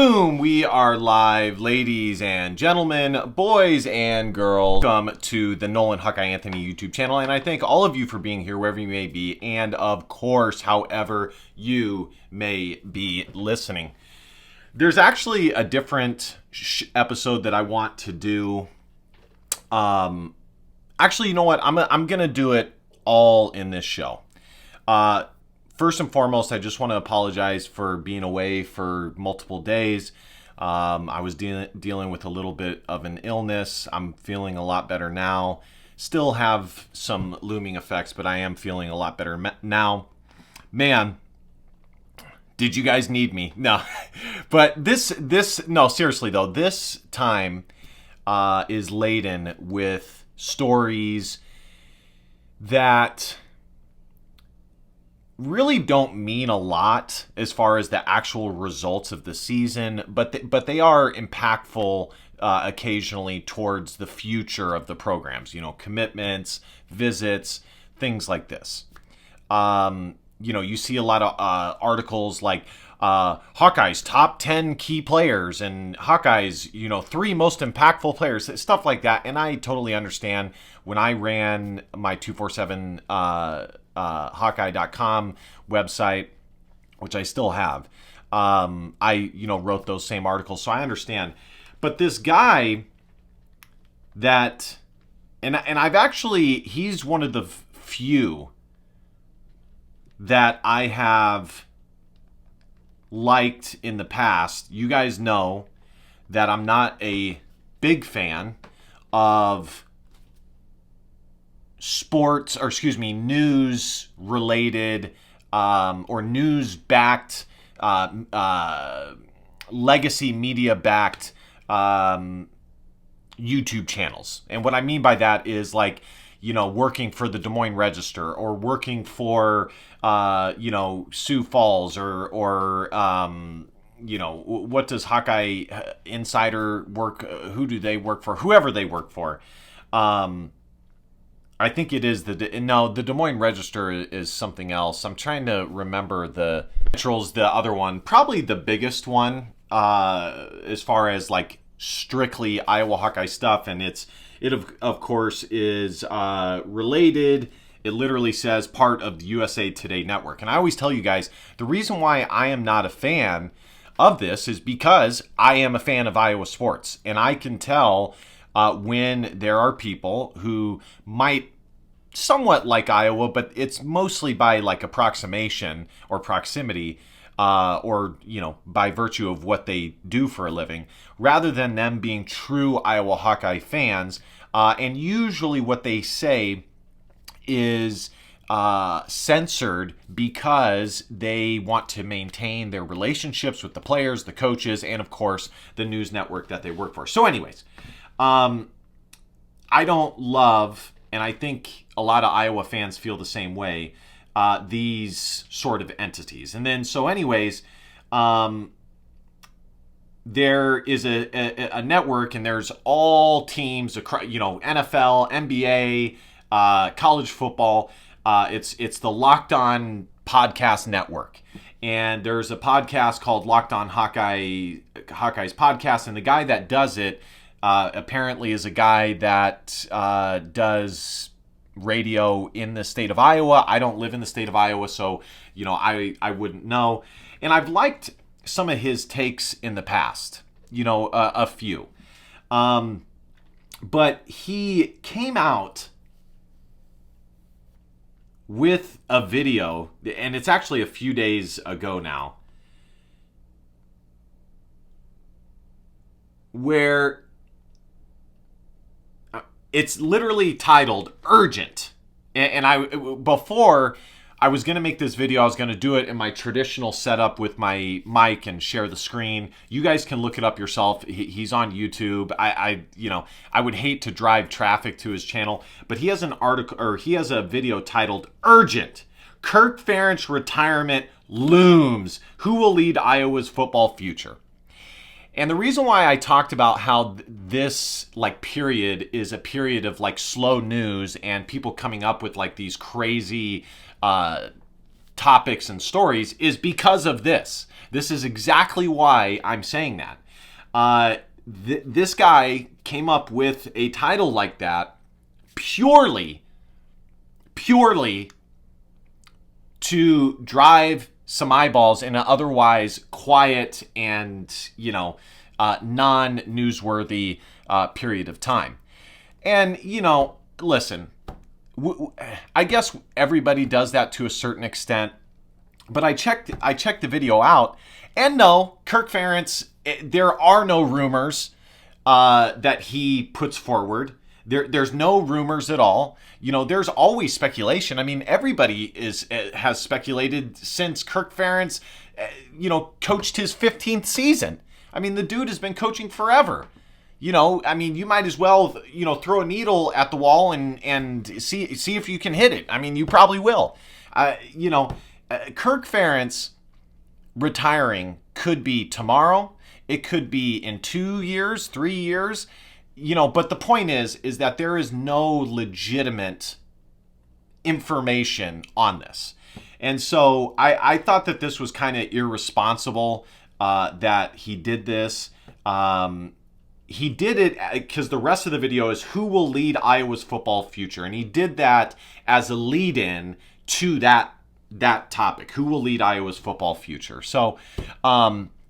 Boom, we are live, ladies and gentlemen, boys and girls. Welcome to the Nolan Huckeye Anthony YouTube channel, and I thank all of you for being here wherever you may be, and of course, however you may be listening. There's actually a different episode that I want to do. Actually, you know what? I'm gonna do it all in this show. First and foremost, I just want to apologize for being away for multiple days. I was dealing with a little bit of an illness. I'm feeling a lot better now. Still have some looming effects, but I am feeling a lot better now. Man, did you guys need me? No. But no, seriously though, this time is laden with stories that really don't mean a lot as far as the actual results of the season, but they are impactful occasionally towards the future of the programs. You know, commitments, visits, things like this. You see a lot of articles like Hawkeye's top 10 key players and Hawkeye's 3 most impactful players, stuff like that. And I totally understand. When I ran my 247 Hawkeye.com website, which I still have, I wrote those same articles, so I understand. But this guy that, and I've actually, he's one of the few that I have liked in the past. You guys know that I'm not a big fan of news related or news backed, legacy media backed YouTube channels. And what I mean by that is working for the Des Moines Register or working for Sioux Falls or what does Hawkeye Insider work? Who do they work for? Whoever they work for. I think it is the Des Moines Register is something else. I'm trying to remember the other one, probably the biggest one as far as strictly Iowa Hawkeye stuff, and it of course is related. It literally says part of the USA Today network. And I always tell you guys, the reason why I am not a fan of this is because I am a fan of Iowa sports, and I can tell when there are people who might somewhat like Iowa, but it's mostly by approximation or proximity, or by virtue of what they do for a living, rather than them being true Iowa Hawkeye fans. And usually what they say is censored because they want to maintain their relationships with the players, the coaches, and of course the news network that they work for. So anyways, I don't love, and I think a lot of Iowa fans feel the same way, these sort of entities. And then, so anyways, there is a network, and there's all teams, NFL, NBA, college football. It's the Locked On Podcast Network. And there's a podcast called Locked On Hawkeyes Podcast, and the guy that does it apparently is a guy that does radio in the state of Iowa. I don't live in the state of Iowa, so I wouldn't know. And I've liked some of his takes in the past, a few. But he came out with a video, and it's actually a few days ago now, where it's literally titled Urgent. And before I was going to make this video, I was going to do it in my traditional setup with my mic and share the screen. You guys can look it up yourself. He's on YouTube. I would hate to drive traffic to his channel, but he has an article, or he has a video titled Urgent. Kirk Ferentz retirement looms. Who will lead Iowa's football future? And the reason why I talked about how this period is a period of slow news and people coming up with these crazy topics and stories is because of this. This is exactly why I'm saying that. This guy came up with a title like that purely to drive some eyeballs in an otherwise quiet and, non-newsworthy period of time. And, listen, I guess everybody does that to a certain extent, but I checked the video out, and no, Kirk Ferentz, there are no rumors that he puts forward. There's no rumors at all. There's always speculation. I mean, everybody has speculated since Kirk Ferentz, coached his 15th season. I mean, the dude has been coaching forever. You might as well, throw a needle at the wall and see if you can hit it. I mean, you probably will. Kirk Ferentz retiring could be tomorrow. It could be in 2 years, 3 years. But the point is that there is no legitimate information on this. And so I thought that this was kind of irresponsible that he did this. He did it because the rest of the video is who will lead Iowa's football future. And he did that as a lead-in to that topic, who will lead Iowa's football future. So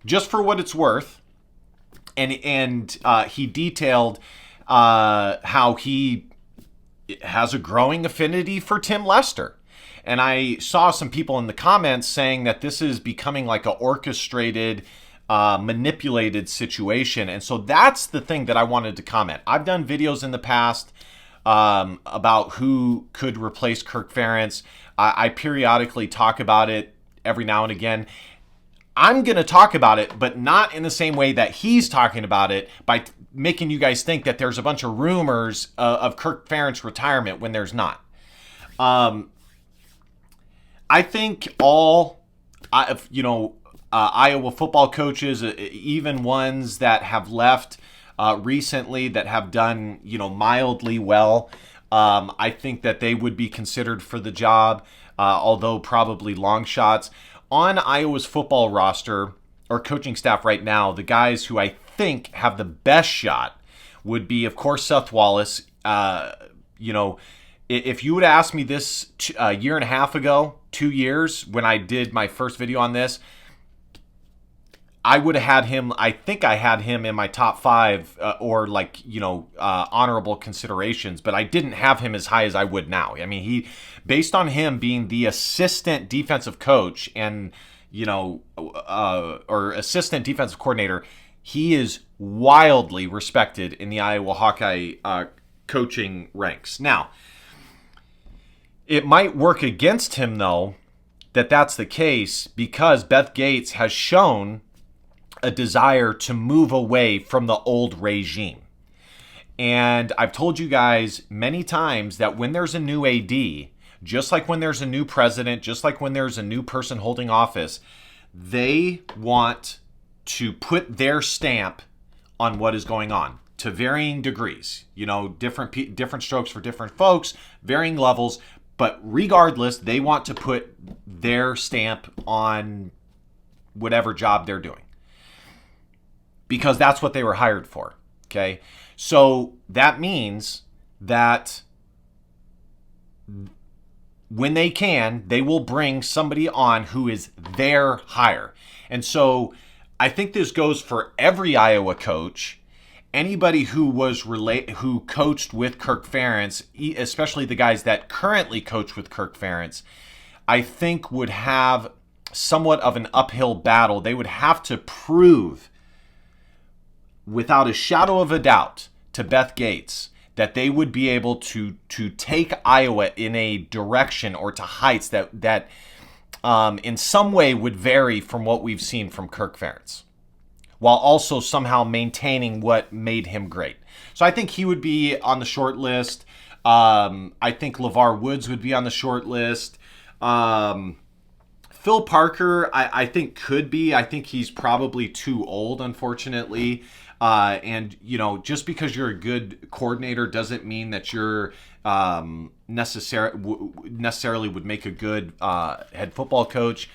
just for what it's worth, and he detailed how he has a growing affinity for Tim Lester. And I saw some people in the comments saying that this is becoming like an orchestrated, manipulated situation. And so that's the thing that I wanted to comment. I've done videos in the past about who could replace Kirk Ferentz. I periodically talk about it every now and again. I'm going to talk about it, but not in the same way that he's talking about it, by making you guys think that there's a bunch of rumors of Kirk Ferentz retirement when there's not. I think all, Iowa football coaches, even ones that have left recently that have done, mildly well, I think that they would be considered for the job, although probably long shots. On Iowa's football roster or coaching staff right now, the guys who I think have the best shot would be, of course, Seth Wallace. If you would ask me this a year and a half ago, 2 years, when I did my first video on this, I would have had him. I think I had him in my top 5 honorable considerations, but I didn't have him as high as I would now. I mean, based on him being the assistant defensive coach and, or assistant defensive coordinator, he is wildly respected in the Iowa Hawkeye coaching ranks. Now, it might work against him, though, that's the case, because Beth Gates has shown a desire to move away from the old regime. And I've told you guys many times that when there's a new AD, just like when there's a new president, just like when there's a new person holding office, they want to put their stamp on what is going on to varying degrees. Different strokes for different folks, varying levels, but regardless, they want to put their stamp on whatever job they're doing, because that's what they were hired for, okay? So that means that when they can, they will bring somebody on who is their hire. And so I think this goes for every Iowa coach. Anybody who coached with Kirk Ferentz, especially the guys that currently coach with Kirk Ferentz, I think would have somewhat of an uphill battle. They would have to prove without a shadow of a doubt to Beth Gates that they would be able to take Iowa in a direction or to heights that in some way would vary from what we've seen from Kirk Ferentz, while also somehow maintaining what made him great. So I think he would be on the short list. I think LeVar Woods would be on the short list. Phil Parker, I think could be. I think he's probably too old, unfortunately. And just because you're a good coordinator doesn't mean that you're necessarily would make a good head football coach.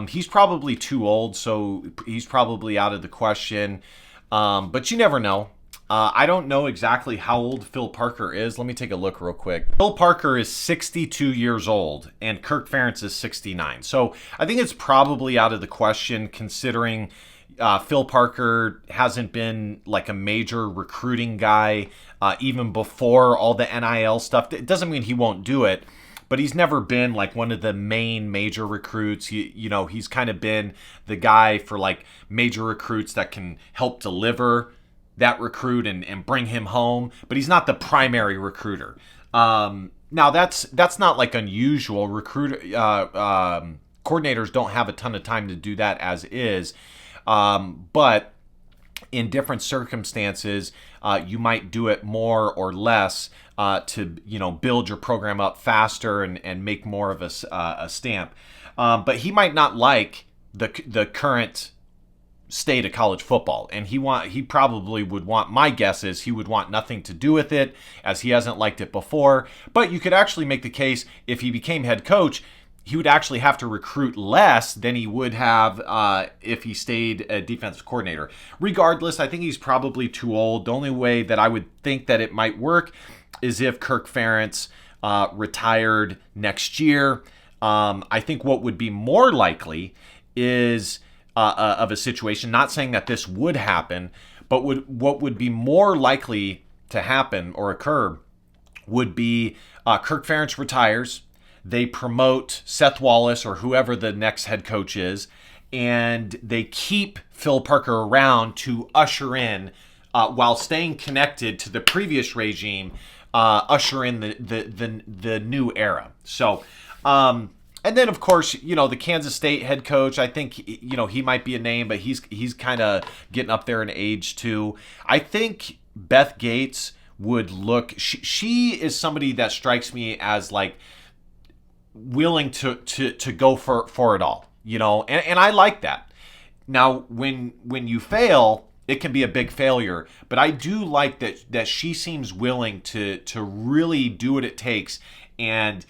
He's probably too old, so he's probably out of the question. But you never know. I don't know exactly how old Phil Parker is. Let me take a look real quick. Phil Parker is 62 years old, and Kirk Ferentz is 69. So I think it's probably out of the question, considering Phil Parker hasn't been like a major recruiting guy even before all the NIL stuff. It doesn't mean he won't do it, but he's never been like one of the main major recruits. He's kind of been the guy for like major recruits that can help deliver that recruit and bring him home, but he's not the primary recruiter. Now that's not like unusual. Coordinators don't have a ton of time to do that as is, but in different circumstances, you might do it more or less to build your program up faster and make more of a stamp. But he might not like the current state of college football, and he probably would want, my guess is he would want nothing to do with it, as he hasn't liked it before. But you could actually make the case, if he became head coach, he would actually have to recruit less than he would have if he stayed a defensive coordinator. Regardless, I think he's probably too old. The only way that I would think that it might work is if Kirk Ferentz retired next year. I think what would be more likely is of a situation, not saying that this would happen, but what would be more likely to happen or occur would be Kirk Ferentz retires, they promote Seth Wallace or whoever the next head coach is, and they keep Phil Parker around to usher in, while staying connected to the previous regime, usher in the new era. So, and then, of course, the Kansas State head coach, I think, he might be a name, but he's kind of getting up there in age too. I think Beth Gates would look, she is somebody that strikes me as like willing to go for it all, and I like that. Now, when you fail, it can be a big failure, but I do like that she seems willing to really do what it takes and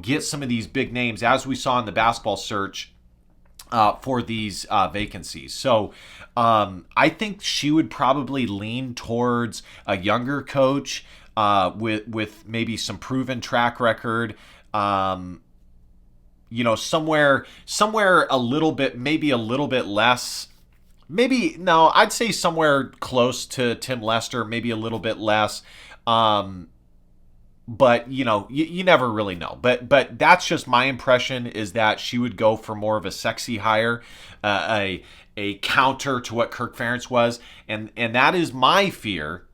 get some of these big names, as we saw in the basketball search for these vacancies. So I think she would probably lean towards a younger coach with maybe some proven track record. Somewhere a little bit, maybe a little bit less. Maybe, no, I'd say somewhere close to Tim Lester, maybe a little bit less. But you never really know. But that's just my impression, is that she would go for more of a sexy hire, a counter to what Kirk Ferentz was, and that is my fear,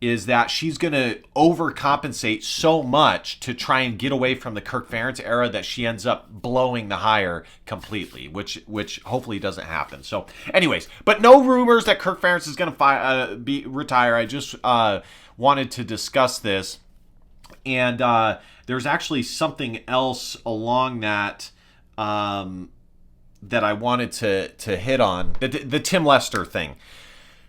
is that she's going to overcompensate so much to try and get away from the Kirk Ferentz era that she ends up blowing the hire completely, which hopefully doesn't happen. So, anyways, but no rumors that Kirk Ferentz is going to retire. I just wanted to discuss this. And there's actually something else along that that I wanted to hit on, the Tim Lester thing.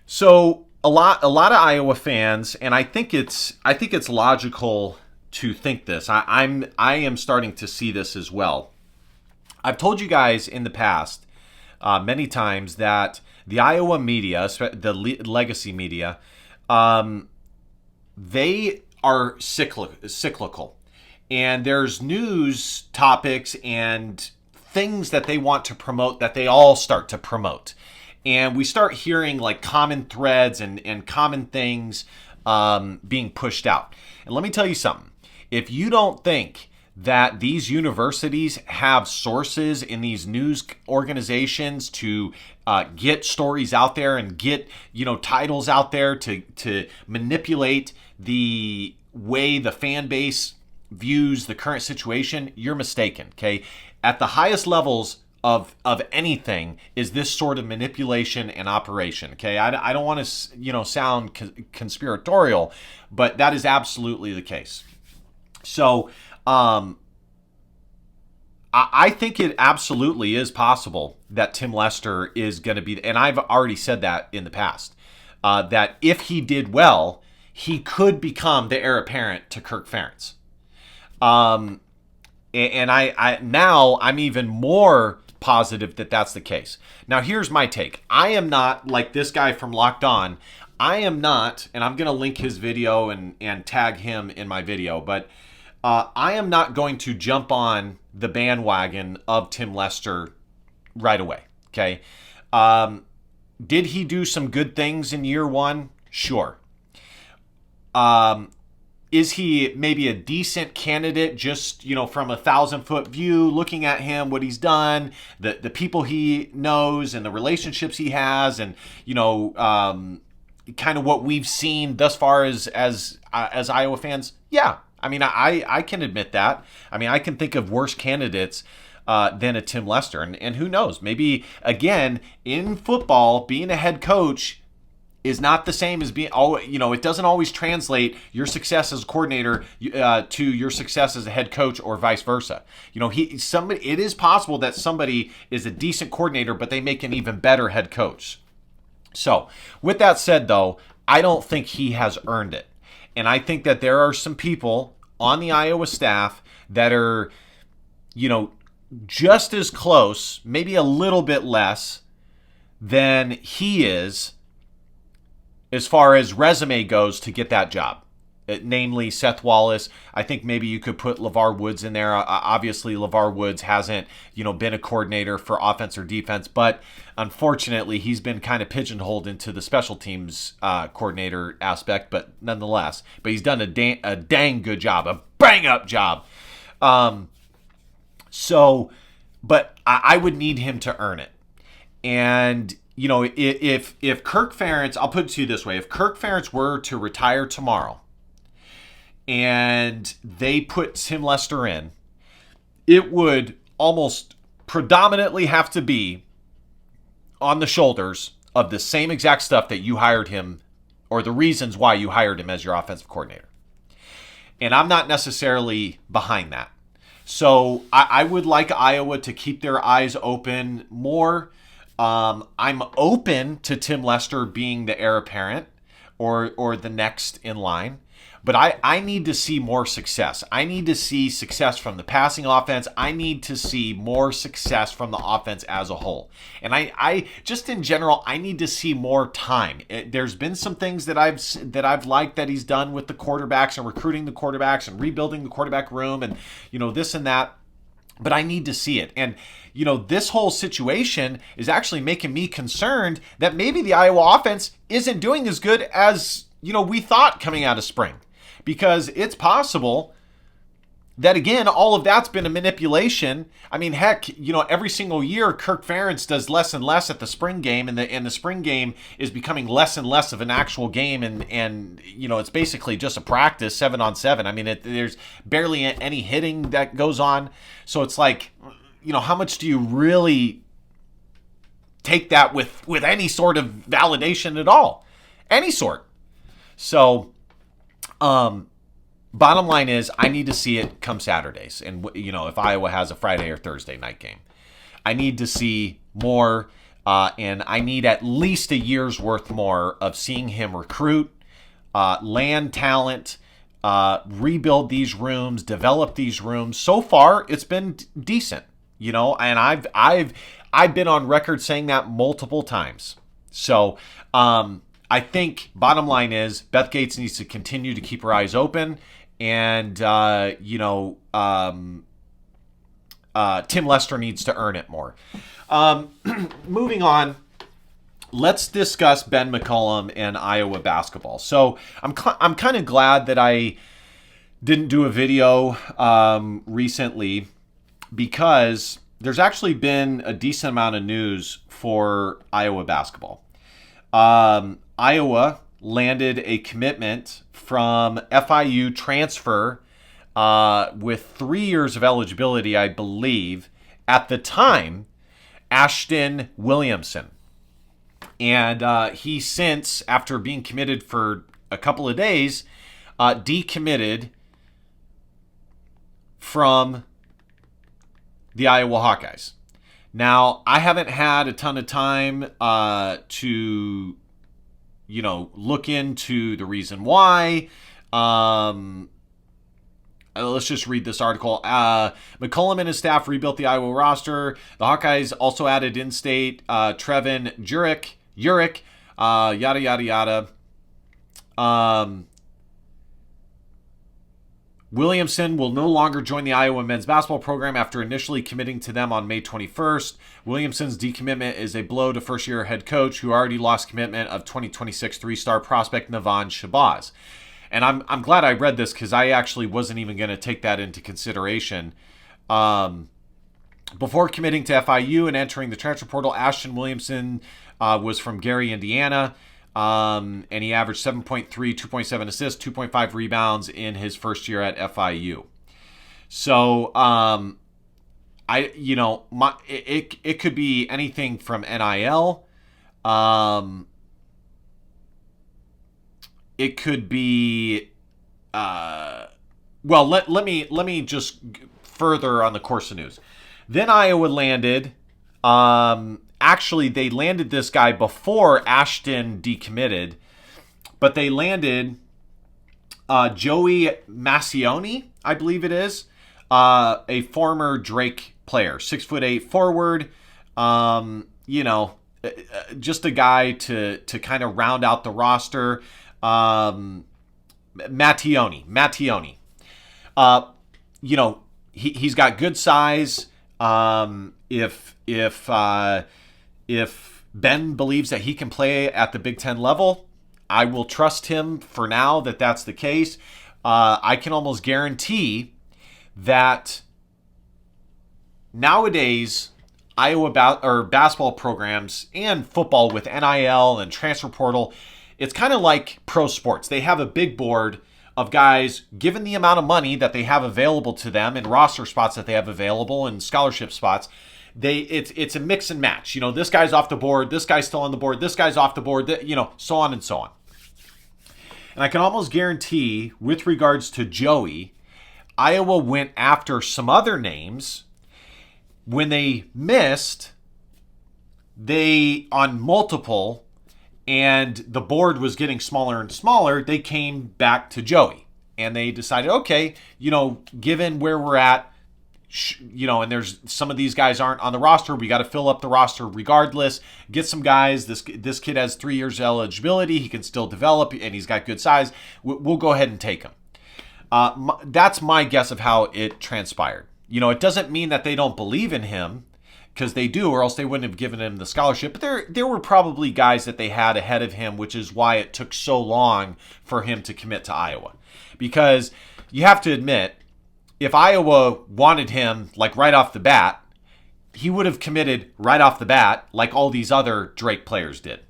So a lot of Iowa fans, and I think it's logical to think this. I am starting to see this as well. I've told you guys in the past many times that the Iowa media, the legacy media, they are cyclical, and there's news topics and things that they want to promote that they all start to promote, and we start hearing like common threads and common things being pushed out. And let me tell you something: if you don't think that these universities have sources in these news organizations to get stories out there and get titles out there to manipulate the way the fan base views the current situation, you're mistaken. Okay, at the highest levels of anything is this sort of manipulation and operation. Okay, I don't want to sound conspiratorial, but that is absolutely the case. So I think it absolutely is possible that Tim Lester is going to be, and I've already said that in the past, that if he did well, he could become the heir apparent to Kirk Ferentz. And I now I'm even more positive that that's the case. Now, here's my take. I am not like this guy from Locked On. I am not, and I'm going to link his video and tag him in my video, but I am not going to jump on the bandwagon of Tim Lester right away. Okay. Did he do some good things in year one? Sure. Is he maybe a decent candidate just, from a 1,000-foot view, looking at him, what he's done, the people he knows and the relationships he has, and, kind of what we've seen thus far as Iowa fans? Yeah. I mean, I can admit that. I mean, I can think of worse candidates than a Tim Lester. And who knows? Maybe, again, in football, being a head coach is not the same as being, it doesn't always translate your success as a coordinator to your success as a head coach or vice versa. It is possible that somebody is a decent coordinator, but they make an even better head coach. So with that said, though, I don't think he has earned it. And I think that there are some people on the Iowa staff that are, just as close, maybe a little bit less than he is as far as resume goes to get that job. Namely, Seth Wallace. I think maybe you could put LeVar Woods in there. Obviously, LeVar Woods hasn't, been a coordinator for offense or defense, but unfortunately, he's been kind of pigeonholed into the special teams coordinator aspect. But nonetheless, he's done a dang good job, a bang up job. But I would need him to earn it, and. If Kirk Ferentz, I'll put it to you this way, if Kirk Ferentz were to retire tomorrow and they put Tim Lester in, it would almost predominantly have to be on the shoulders of the same exact stuff that you hired him, or the reasons why you hired him as your offensive coordinator. And I'm not necessarily behind that. So I would like Iowa to keep their eyes open more. I'm open to Tim Lester being the heir apparent or the next in line, but I need to see more success. I need to see success from the passing offense. I need to see more success from the offense as a whole. And I just in general, I need to see more time. There's been some things that I've liked that he's done with the quarterbacks and recruiting the quarterbacks and rebuilding the quarterback room and this and that. But I need to see it. And, this whole situation is actually making me concerned that maybe the Iowa offense isn't doing as good as, we thought coming out of spring. Because it's possible that, again, all of that's been a manipulation. I mean, heck, every single year Kirk Ferentz does less and less at the spring game, and the spring game is becoming less and less of an actual game, and it's basically just a practice 7-on-7. I mean, there's barely any hitting that goes on, so it's like, how much do you really take that with any sort of validation at all? Any sort. So, bottom line is, I need to see it come Saturdays. And, if Iowa has a Friday or Thursday night game, I need to see more, and I need at least a year's worth more of seeing him recruit, land talent, rebuild these rooms, develop these rooms. So far, it's been decent, and I've been on record saying that multiple times. So, I think bottom line is Beth Gates needs to continue to keep her eyes open, and Tim Lester needs to earn it more. Moving on, let's discuss Ben McCollum and Iowa basketball. So I'm kind of glad that I didn't do a video recently, because there's actually been a decent amount of news for Iowa basketball. Iowa landed a commitment from FIU transfer with 3 years of eligibility, I believe, at the time, Ashton Williamson. And he since, after being committed for a couple of days, decommitted from the Iowa Hawkeyes. Now, I haven't had a ton of time to, look into the reason why. Let's just read this article. McCollum and his staff rebuilt the Iowa roster. The Hawkeyes also added in-state Trevin Urick, yada, yada, yada. Williamson will no longer join the Iowa men's basketball program after initially committing to them on May 21st. Williamson's decommitment is a blow to first-year head coach who already lost commitment of 2026 three-star prospect Navan Shabazz. And I'm glad I read this because I actually wasn't even going to take that into consideration. Before committing to FIU and entering the transfer portal, Ashton Williamson was from Gary, Indiana. And he averaged 7.3, 2.7 assists, 2.5 rebounds in his first year at FIU. So, it could be anything from NIL. It could be, let me just further on the course of news. Then Iowa landed. Actually, they landed this guy before Ashton decommitted, but they landed Joey Massioni, I believe it is, a former Drake player, 6'8" forward. Just a guy to kind of round out the roster. Mattioni. He's got good size. If Ben believes that he can play at the Big Ten level, I will trust him for now that that's the case. I can almost guarantee that nowadays Iowa basketball programs and football with NIL and transfer portal, it's kind of like pro sports. They have a big board of guys, given the amount of money that they have available to them and roster spots that they have available and scholarship spots, it's a mix and match. This guy's off the board, this guy's still on the board, this guy's off the board, so on and so on. And I can almost guarantee, with regards to Joey, Iowa went after some other names. When they missed, on multiple, and the board was getting smaller and smaller, they came back to Joey. And they decided, okay, given where we're at, and there's some of these guys aren't on the roster. We got to fill up the roster regardless. Get some guys. This kid has 3 years eligibility. He can still develop, and he's got good size. We'll go ahead and take him. That's my guess of how it transpired. It doesn't mean that they don't believe in him, because they do, or else they wouldn't have given him the scholarship. But there were probably guys that they had ahead of him, which is why it took so long for him to commit to Iowa. Because you have to admit, if Iowa wanted him right off the bat, he would have committed right off the bat like all these other Drake players did.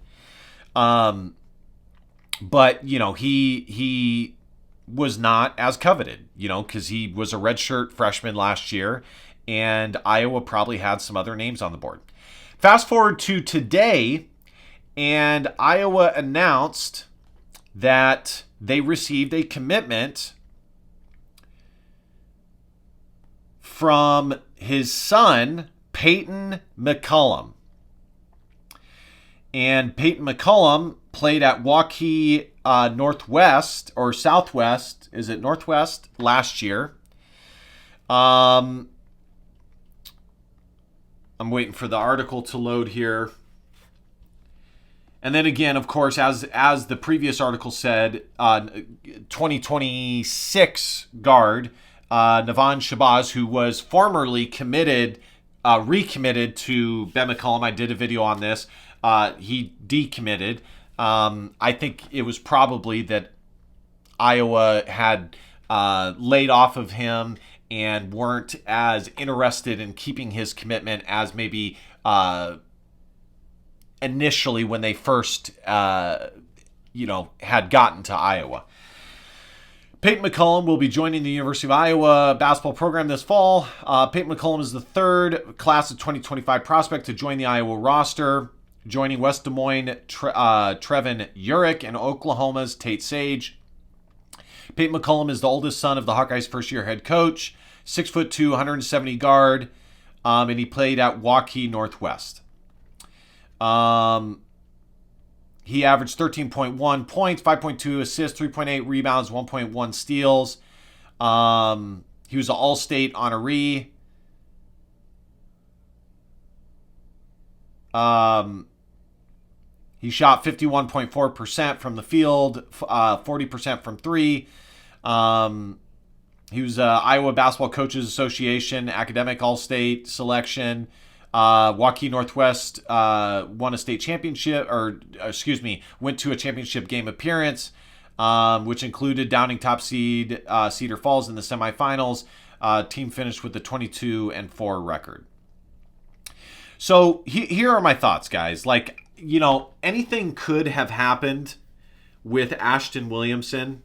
But he was not as coveted, because he was a redshirt freshman last year, and Iowa probably had some other names on the board. Fast forward to today, and Iowa announced that they received a commitment from his son, Peyton McCollum. And Peyton McCollum played at Waukee Northwest, or Southwest, is it Northwest, last year. I'm waiting for the article to load here. And then again, of course, as the previous article said, 2026 guard, Navan Shabazz, who was formerly recommitted to Ben McCollum. I did a video on this. He decommitted. I think it was probably that Iowa had laid off of him and weren't as interested in keeping his commitment as maybe initially when they first had gotten to Iowa. Peyton McCollum will be joining the University of Iowa basketball program this fall. Peyton McCollum is the third class of 2025 prospect to join the Iowa roster, joining West Des Moines' Trevin Urick and Oklahoma's Tate Sage. Peyton McCollum is the oldest son of the Hawkeyes' first-year head coach, 6'2", 170 guard. and he played at Waukee Northwest. He averaged 13.1 points, 5.2 assists, 3.8 rebounds, 1.1 steals. He was an All-State honoree. He shot 51.4% from the field, 40% from three. He was Iowa Basketball Coaches Association Academic All-State selection. Waukee Northwest won a state championship, went to a championship game appearance, which included downing top seed Cedar Falls in the semifinals. Team finished with a 22-4 record. So here are my thoughts, guys. Like, anything could have happened with Ashton Williamson.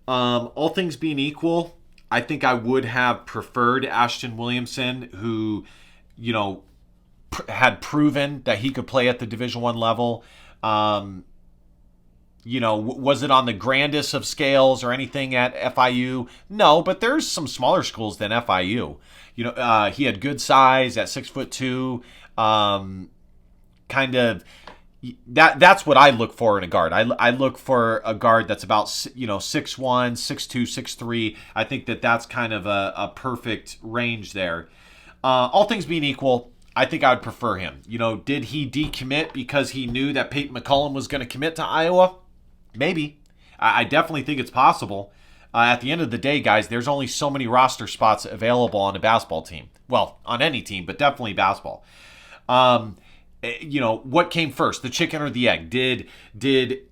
All things being equal, I think I would have preferred Ashton Williamson, who, had proven that he could play at the Division I level. Was it on the grandest of scales or anything at FIU? No, but there's some smaller schools than FIU. He had good size at 6'2". That's what I look for in a guard. I look for a guard that's about 6'1", 6'2", 6'3". I think that's kind of a perfect range there. All things being equal, I think I would prefer him. Did he decommit because he knew that Peyton McCullum was going to commit to Iowa? Maybe. I definitely think it's possible. At the end of the day, guys, there's only so many roster spots available on a basketball team. Well, on any team, but definitely basketball. What came first, the chicken or the egg? Did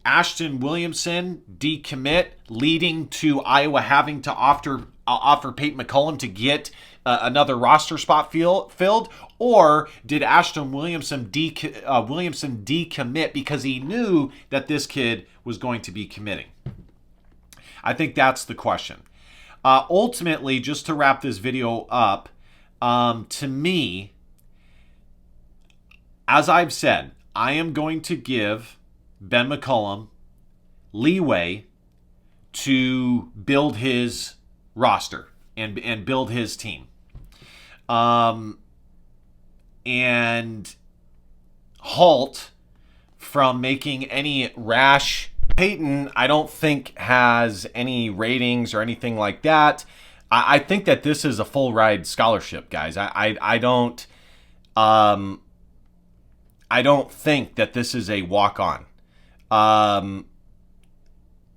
Ashton Williamson decommit, leading to Iowa having to offer Peyton McCullum to get another roster spot filled, or did Ashton Williamson decommit because he knew that this kid was going to be committing? I think that's the question. Ultimately, just to wrap this video up, to me, as I've said, I am going to give Ben McCullum leeway to build his roster and build his team. And halt from making any rash. Peyton, I don't think, has any ratings or anything like that. I think that this is a full ride scholarship, guys. I don't think that this is a walk-on.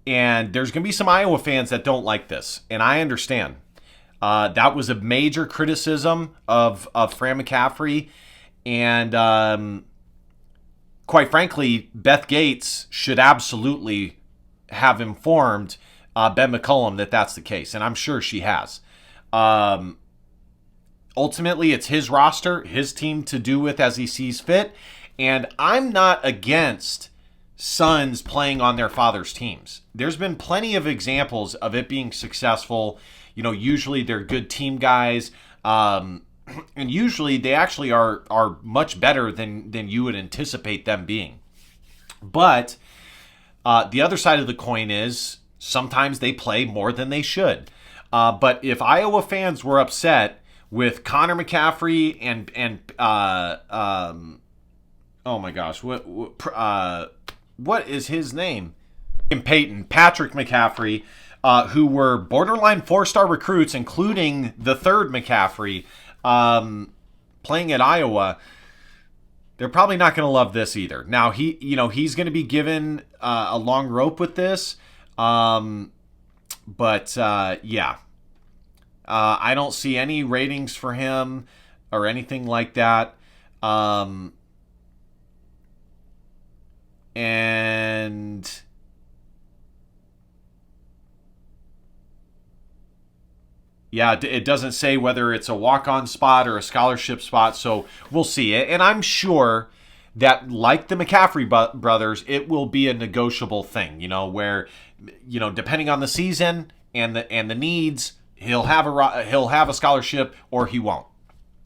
And there's going to be some Iowa fans that don't like this, and I understand. That was a major criticism of Fran McCaffrey, and quite frankly, Beth Gates should absolutely have informed Ben McCullum that that's the case, and I'm sure she has. Ultimately, it's his roster, his team to do with as he sees fit, and I'm not against sons playing on their father's teams. There's been plenty of examples of it being successful. Usually they're good team guys, and usually they actually are much better than you would anticipate them being. But the other side of the coin is sometimes they play more than they should. But if Iowa fans were upset with Connor McCaffrey and oh my gosh, what is his name? And Patrick McCaffrey, who were borderline 4-star recruits, including the third McCaffrey, playing at Iowa, they're probably not going to love this either. Now he's going to be given a long rope with this, yeah. I don't see any ratings for him or anything like that. And yeah, it doesn't say whether it's a walk-on spot or a scholarship spot, so we'll see. And I'm sure that, like the McCaffrey brothers, it will be a negotiable thing, where, depending on the season and the needs, he'll have a scholarship or he won't.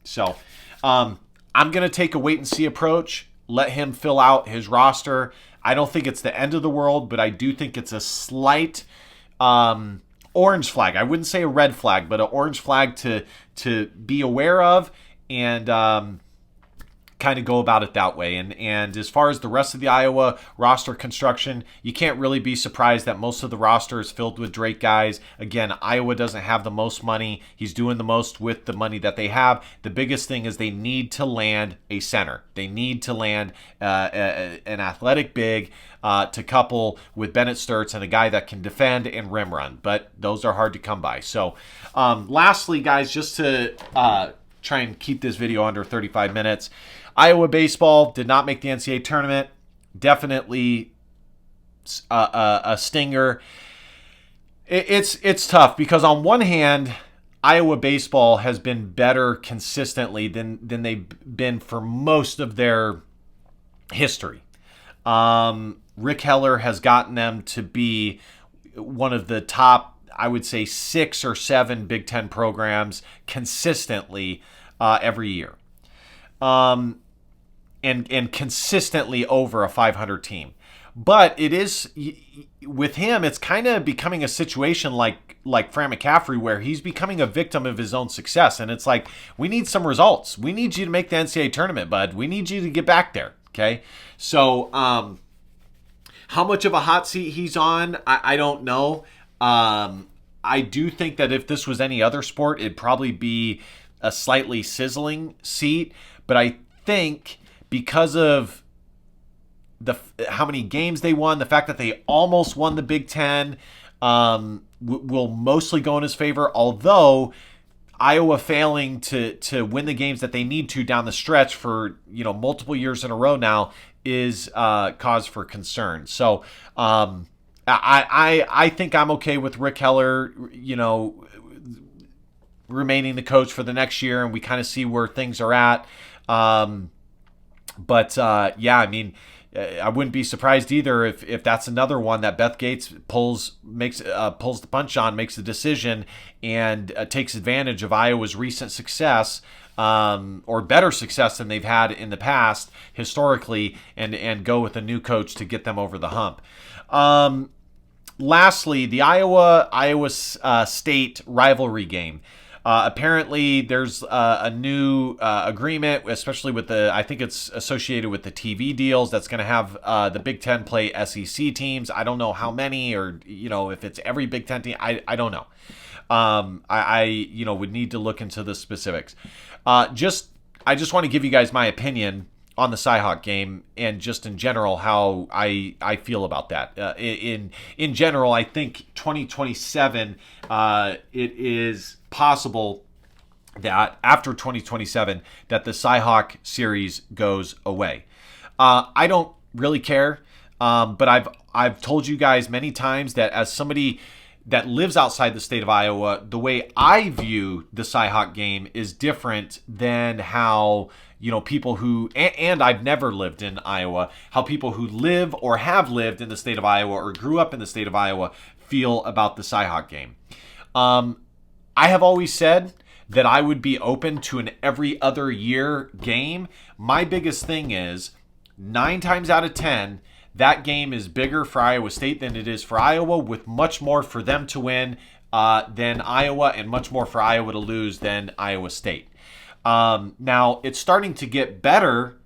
So I'm going to take a wait-and-see approach. Let him fill out his roster. I don't think it's the end of the world, but I do think it's a slight orange flag. I wouldn't say a red flag, but an orange flag to be aware of. and kind of go about it that way. And as far as the rest of the Iowa roster construction, you can't really be surprised that most of the roster is filled with Drake guys. Again, Iowa doesn't have the most money. He's doing the most with the money that they have. The biggest thing is they need to land a center. They need to land an athletic big to couple with Bennett Sturts and a guy that can defend and rim run. But those are hard to come by. So lastly, guys, just to try and keep this video under 35 minutes, Iowa baseball did not make the NCAA tournament. Definitely a stinger. It's tough because on one hand, Iowa baseball has been better consistently than they've been for most of their history. Rick Heller has gotten them to be one of the top, I would say, 6 or 7 Big Ten programs consistently every year. And consistently over a 500 team. But it is, with him, it's kind of becoming a situation like Fran McCaffrey, where he's becoming a victim of his own success. And it's like, we need some results. We need you to make the NCAA tournament, bud. We need you to get back there, okay? So how much of a hot seat he's on, I don't know. I do think that if this was any other sport, it'd probably be a slightly sizzling seat. But I think because of how many games they won, the fact that they almost won the Big Ten will mostly go in his favor, although Iowa failing to win the games that they need to down the stretch for multiple years in a row now is cause for concern. So I think I'm okay with Rick Heller remaining the coach for the next year, and we kind of see where things are at. But I mean, I wouldn't be surprised either if that's another one that Beth Gates pulls the punch on, makes the decision, and takes advantage of Iowa's recent success, or better success than they've had in the past historically, and go with a new coach to get them over the hump. Lastly, the Iowa State rivalry game. Apparently, there's a new agreement, especially with I think it's associated with the TV deals, that's going to have the Big Ten play SEC teams. I don't know how many, or if it's every Big Ten team. I don't know. I would need to look into the specifics. I just want to give you guys my opinion on the Cyhawk game, and just in general how I feel about that. In general, I think 2027 it is possible that after 2027 that the Cyhawk series goes away. I don't really care, but I've told you guys many times that as somebody that lives outside the state of Iowa, the way I view the Cyhawk game is different than how people who, and I've never lived in Iowa, how people who live or have lived in the state of Iowa or grew up in the state of Iowa feel about the Cyhawk game. I have always said that I would be open to an every other year game. My biggest thing is 9 times out of 10, that game is bigger for Iowa State than it is for Iowa, with much more for them to win than Iowa, and much more for Iowa to lose than Iowa State. Now, it's starting to get better,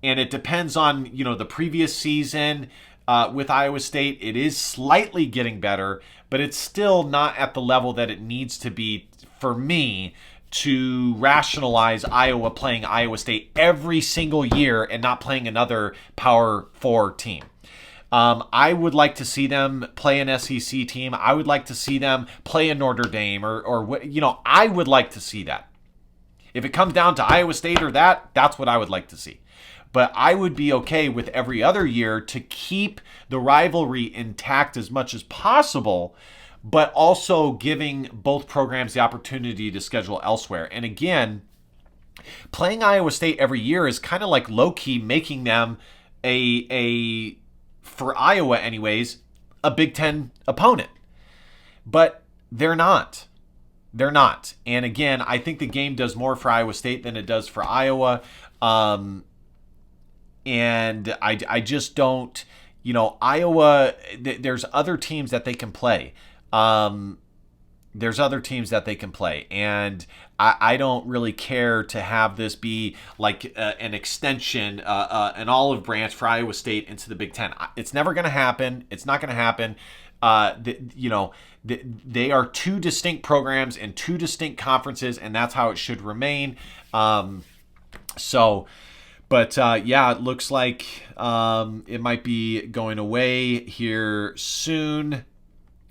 and it depends on the previous season with Iowa State. It is slightly getting better, but it's still not at the level that it needs to be for me to rationalize Iowa playing Iowa State every single year and not playing another Power 4 team. I would like to see them play an SEC team. I would like to see them play a Notre Dame, or I would like to see that. If it comes down to Iowa State or that's what I would like to see. But I would be okay with every other year to keep the rivalry intact as much as possible, but also giving both programs the opportunity to schedule elsewhere. And again, playing Iowa State every year is kind of like low-key making them for Iowa anyways, a Big Ten opponent. But they're not. They're not. And again, I think the game does more for Iowa State than it does for Iowa. And I just don't, Iowa, there's other teams that they can play. there's other teams that they can play. And I don't really care to have this be like an extension, an olive branch for Iowa State into the Big Ten. It's never going to happen. It's not going to happen. They are two distinct programs and two distinct conferences, and that's how it should remain. But yeah, it looks like it might be going away here soon.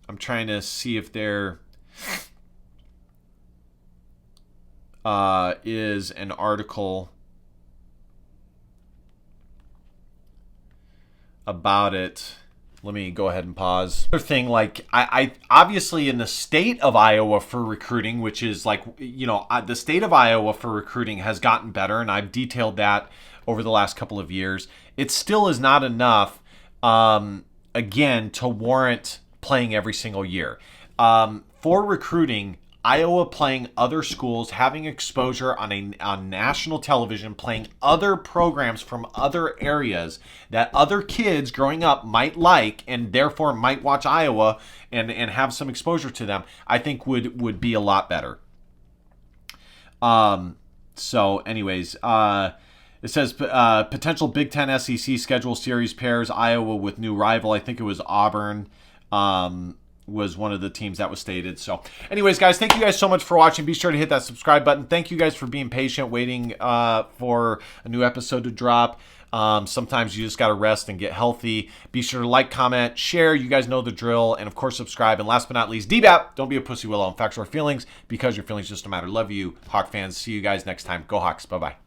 I'm trying to see if there is an article about it. Let me go ahead and pause. Another thing, like I obviously in the state of Iowa for recruiting, which is like, the state of Iowa for recruiting has gotten better, and I've detailed that over the last couple of years. It still is not enough, again, to warrant playing every single year. For recruiting, Iowa playing other schools, having exposure on national television, playing other programs from other areas that other kids growing up might like and therefore might watch Iowa and have some exposure to them, I think would be a lot better. So anyways, it says potential Big Ten SEC schedule series pairs Iowa with new rival. I think it was Auburn. Was one of the teams that was stated. So anyways, guys, thank you guys so much for watching. Be sure to hit that subscribe button. Thank you guys for being patient, waiting for a new episode to drop. Sometimes you just got to rest and get healthy. Be sure to like, comment, share. You guys know the drill. And of course, subscribe. And last but not least, DBAP, don't be a pussy willow. In facts or feelings, because your feelings just don't matter. Love you, Hawk fans. See you guys next time. Go Hawks. Bye-bye.